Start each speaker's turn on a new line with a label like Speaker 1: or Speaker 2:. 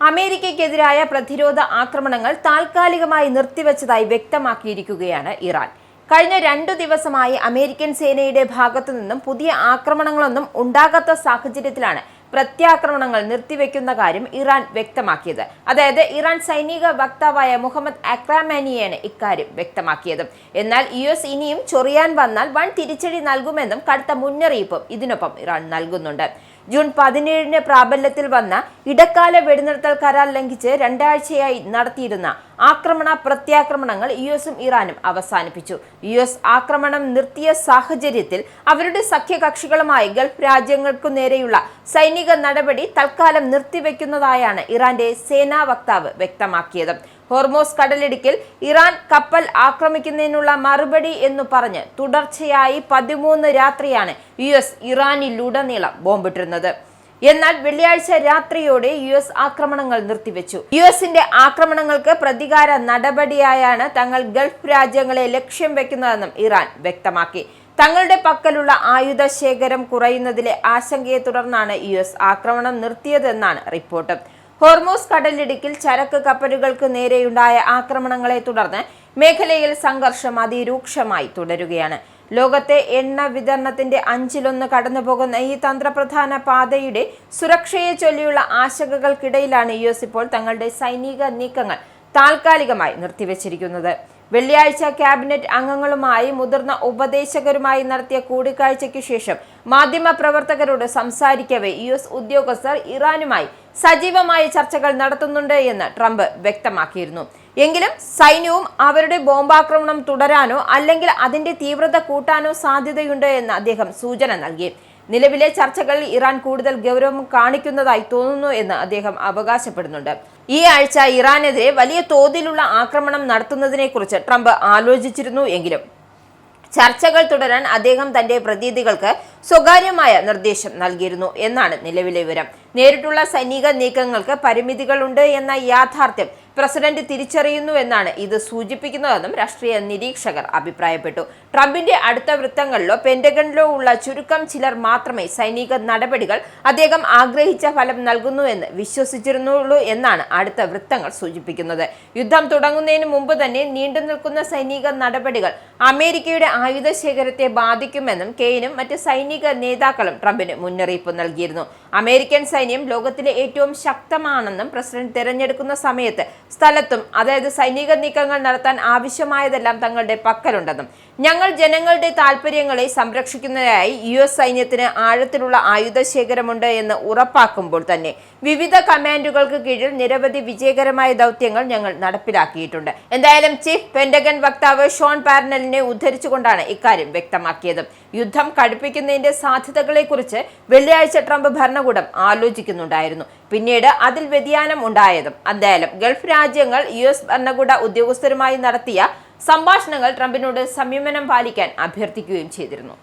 Speaker 1: അമേരിക്കയ്ക്കെതിരായ പ്രതിരോധ ആക്രമണങ്ങൾ താൽക്കാലികമായി നിർത്തിവച്ചതായി വ്യക്തമാക്കിയിരിക്കുകയാണ് ഇറാൻ. കഴിഞ്ഞ 2 ദിവസമായി അമേരിക്കൻ സേനയുടെ ഭാഗത്തു നിന്നും പുതിയ ആക്രമണങ്ങളൊന്നും ഉണ്ടാകാത്ത സാഹചര്യത്തിലാണ് പ്രത്യാക്രമണങ്ങൾ നിർത്തിവെക്കുന്ന കാര്യം ഇറാൻ വ്യക്തമാക്കിയത്. അതായത് ഇറാൻ സൈനിക വക്താവായ മുഹമ്മദ് അക്രാമാനിയാണ് ഇക്കാര്യം വ്യക്തമാക്കിയത്. എന്നാൽ US ഇനിയും ചൊറിയാൻ വന്നാൽ വൻ തിരിച്ചടി നൽകുമെന്നും കടുത്ത മുന്നറിയിപ്പും ഇതിനൊപ്പം ഇറാൻ നൽകുന്നുണ്ട്. ജൂൺ 17-ന് പ്രാബല്യത്തിൽ വന്ന ഇടക്കാല വെടിനിർത്തൽ കരാർ ലംഘിച്ച് 2 ആഴ്ചയായി നടത്തിയിരുന്ന പ്രത്യാക്രമണങ്ങൾ US-ഉം ഇറാനും അവസാനിപ്പിച്ചു. US ആക്രമണം നിർത്തിയ സാഹചര്യത്തിൽ അവരുടെ സഖ്യകക്ഷികളുമായി ഗൾഫ് രാജ്യങ്ങൾക്കു നേരെയുള്ള സൈനിക നടപടി തൽക്കാലം നിർത്തിവെക്കുന്നതായാണ് ഇറാന്റെ സേനാ വക്താവ് വ്യക്തമാക്കിയത്. ഹോർമോസ് കടലിടുക്കിൽ ഇറാൻ കപ്പൽ ആക്രമിക്കുന്നതിനുള്ള മറുപടി എന്നു പറഞ്ഞ് തുടർച്ചയായി 13 രാത്രിയാണ് US ഇറാനിലുടനീളം ബോംബിട്ടിരുന്നത്. എന്നാൽ വെള്ളിയാഴ്ച രാത്രിയോടെ US ആക്രമണങ്ങൾ നിർത്തിവെച്ചു. US-ന്റെ ആക്രമണങ്ങൾക്ക് പ്രതികാര നടപടിയായാണ് തങ്ങൾ ഗൾഫ് രാജ്യങ്ങളെ ലക്ഷ്യം വെക്കുന്നതെന്നും ഇറാൻ വ്യക്തമാക്കി. തങ്ങളുടെ പക്കലുള്ള ആയുധ ശേഖരം കുറയുന്നതിലെ ആശങ്കയെ തുടർന്നാണ് US ആക്രമണം നിർത്തിയതെന്നാണ് റിപ്പോർട്ട്. ഹോർമോസ് കടലിടുക്കിൽ ചരക്ക് കപ്പലുകൾക്ക് നേരെയുണ്ടായ ആക്രമണങ്ങളെ തുടർന്ന് മേഖലയിൽ സംഘർഷം അതിരൂക്ഷമായി തുടരുകയാണ്. ലോകത്തെ എണ്ണ വിതരണത്തിന്റെ 5-1 കടന്നുപോകുന്ന ഈ തന്ത്രപ്രധാന പാതയുടെ സുരക്ഷയെ ചൊല്ലിയുള്ള ആശങ്കകൾക്കിടയിലാണ് US ഇപ്പോൾ തങ്ങളുടെ സൈനിക നീക്കങ്ങൾ താൽക്കാലികമായി നിർത്തിവെച്ചിരിക്കുന്നത്. വെള്ളിയാഴ്ച ക്യാബിനറ്റ് അംഗങ്ങളുമായി മുതിർന്ന ഉപദേശകരുമായി നടത്തിയ കൂടിക്കാഴ്ചയ്ക്കു ശേഷം മാധ്യമപ്രവർത്തകരോട് സംസാരിക്കവേ US ഉദ്യോഗസ്ഥർ ഇറാനുമായി സജീവമായ ചർച്ചകൾ നടത്തുന്നുണ്ട് എന്ന് ട്രംപ് വ്യക്തമാക്കിയിരുന്നു. എങ്കിലും സൈന്യവും അവരുടെ ബോംബാക്രമണം തുടരാനോ അല്ലെങ്കിൽ അതിന്റെ തീവ്രത കൂട്ടാനോ സാധ്യതയുണ്ട് എന്ന് അദ്ദേഹം സൂചന നൽകി. നിലവിലെ ചർച്ചകളിൽ ഇറാൻ കൂടുതൽ ഗൗരവം കാണിക്കുന്നതായി തോന്നുന്നു എന്ന് അദ്ദേഹം അവകാശപ്പെടുന്നുണ്ട്. ഈ ആഴ്ച ഇറാനെതിരെ വലിയ തോതിലുള്ള ആക്രമണം നടത്തുന്നതിനെക്കുറിച്ച് ട്രംപ് ആലോചിച്ചിരുന്നു എങ്കിലും ചർച്ചകൾ തുടരാൻ അദ്ദേഹം തന്റെ പ്രതിനിധികൾക്ക് സ്വകാര്യമായ നിർദ്ദേശം നൽകിയിരുന്നു എന്നാണ് നിലവിലെ വിവരം. നേരിട്ടുള്ള സൈനിക നീക്കങ്ങൾക്ക് പരിമിതികളുണ്ട് എന്ന യാഥാർത്ഥ്യം പ്രസിഡന്റ് തിരിച്ചറിയുന്നുവെന്നാണ് ഇത് സൂചിപ്പിക്കുന്നതെന്നും രാഷ്ട്രീയ നിരീക്ഷകർ അഭിപ്രായപ്പെട്ടു. ട്രംപിന്റെ അടുത്ത വൃത്തങ്ങളിലോ പെന്റഗണിലോ ഉള്ള ചുരുക്കം ചിലർ മാത്രമേ സൈനിക നടപടികൾ അദ്ദേഹം ആഗ്രഹിച്ച ഫലം നൽകുന്നുവെന്ന് വിശ്വസിച്ചിരുന്നുള്ളൂ എന്നാണ് അടുത്ത വൃത്തങ്ങൾ സൂചിപ്പിക്കുന്നത്. യുദ്ധം തുടങ്ങുന്നതിന് മുമ്പ് തന്നെ നീണ്ടു നിൽക്കുന്ന സൈനിക നടപടികൾ അമേരിക്കയുടെ ആയുധ ശേഖരത്തെ ബാധിക്കുമെന്നും കെയ്നും മറ്റ് സൈനിക നേതാക്കളും ട്രംപിന് മുന്നറിയിപ്പ് നൽകിയിരുന്നു. അമേരിക്കൻ സൈന്യം ലോകത്തിലെ ഏറ്റവും ശക്തമാണെന്നും പ്രസിഡന്റ് തെരഞ്ഞെടുക്കുന്ന സമയത്ത് സ്ഥലത്തും അതായത് സൈനിക നീക്കങ്ങൾ നടത്താൻ ആവശ്യമായതെല്ലാം തങ്ങളുടെ പക്കലുണ്ടെന്നും ഞങ്ങൾ ജനങ്ങളുടെ താൽപര്യങ്ങളെ സംരക്ഷിക്കുന്നതിനായി US സൈന്യത്തിന് ആഴത്തിലുള്ള ആയുധ ശേഖരമുണ്ട് എന്ന് ഉറപ്പാക്കുമ്പോൾ തന്നെ വിവിധ കമാൻഡുകൾക്ക് കീഴിൽ നിരവധി വിജയകരമായ ദൗത്യങ്ങൾ ഞങ്ങൾ നടപ്പിലാക്കിയിട്ടുണ്ട്. എന്തായാലും ചീഫ് പെന്റഗൺ വക്താവ് ഷോൺ പാർനെലിനെ ഉദ്ധരിച്ചുകൊണ്ടാണ് ഇക്കാര്യം വ്യക്തമാക്കിയത്. യുദ്ധം കടുപ്പിക്കുന്നതിന്റെ സാധ്യതകളെക്കുറിച്ച് വെള്ളിയാഴ്ച ട്രംപ് ഭരണകൂടം ആലോചിക്കുന്നുണ്ടായിരുന്നു. പിന്നീട് അതിൽ വ്യതിയാനം ഉണ്ടായതും എന്തായാലും ഗൾഫ് രാജ്യങ്ങൾ US ഭരണകൂട ഉദ്യോഗസ്ഥരുമായി നടത്തിയ സംഭാഷണങ്ങൾ ട്രംപിനോട് സംയമനം പാലിക്കാൻ അഭ്യർത്ഥിക്കുകയും ചെയ്തിരുന്നു.